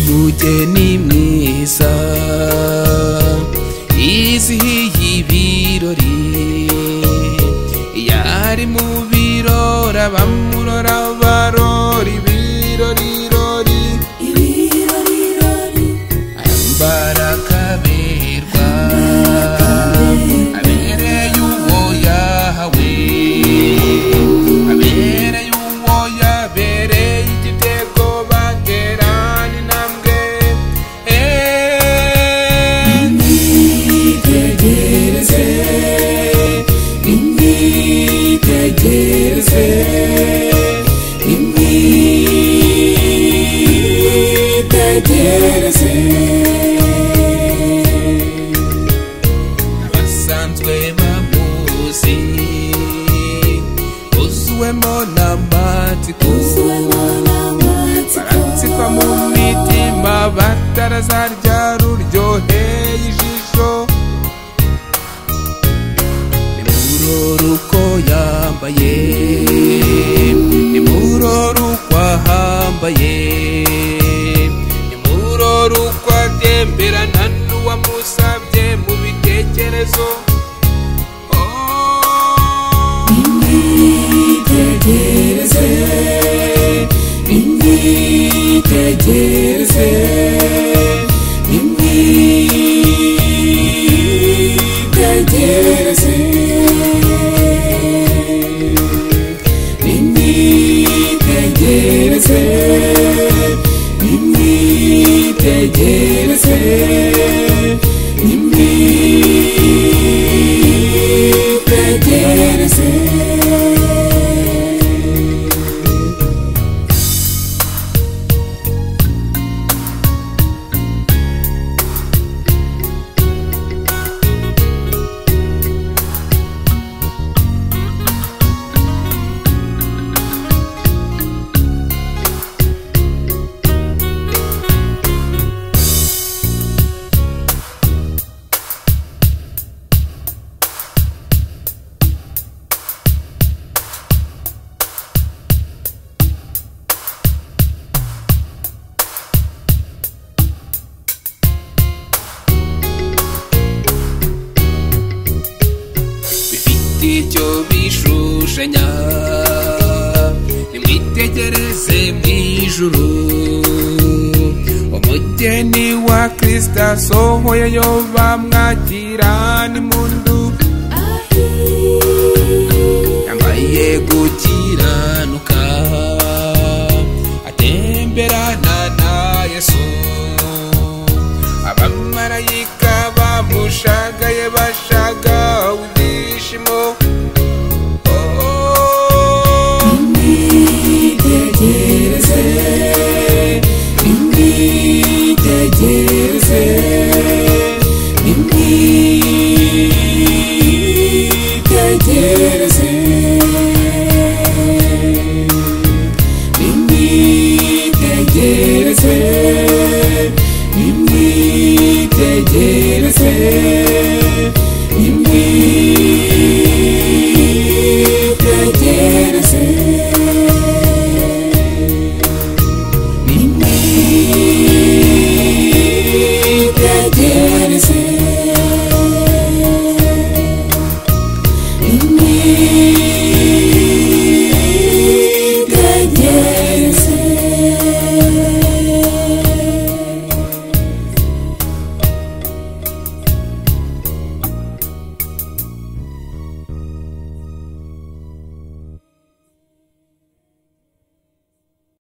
Umugeni mwiza yizihiye ibirori, yari mu birori abamurora barora ibirorirori, ayambara akaberwa abereye uwo yahawe, abereye uwo yabereye igitego bagerana intambwe. Abasanzwe bamuzi uzuwemo n'amatsiko, baratsikwa mu mitima batarazarya ruryoheye ijisho. Nimurora uko yambaye, nimurora uko ahambaye, nimurora uko atembera nta n'uwamusabye mu bitekerezo. Nimwitegereze, nimwitegereze, nimwitegereze, nimwitegereze, nimwitegereze, nimwitegereze. Icyo bishushanya, nimwitegereze mw'ijuru, umugeni wa Kristo asohoyeyo bamwakirana impundu, yambaye gukiranuka atemberana na Yesu, abamarayika bamushagaye bashagawe ibyishimo. Nimwitegereze, nimwitegereze.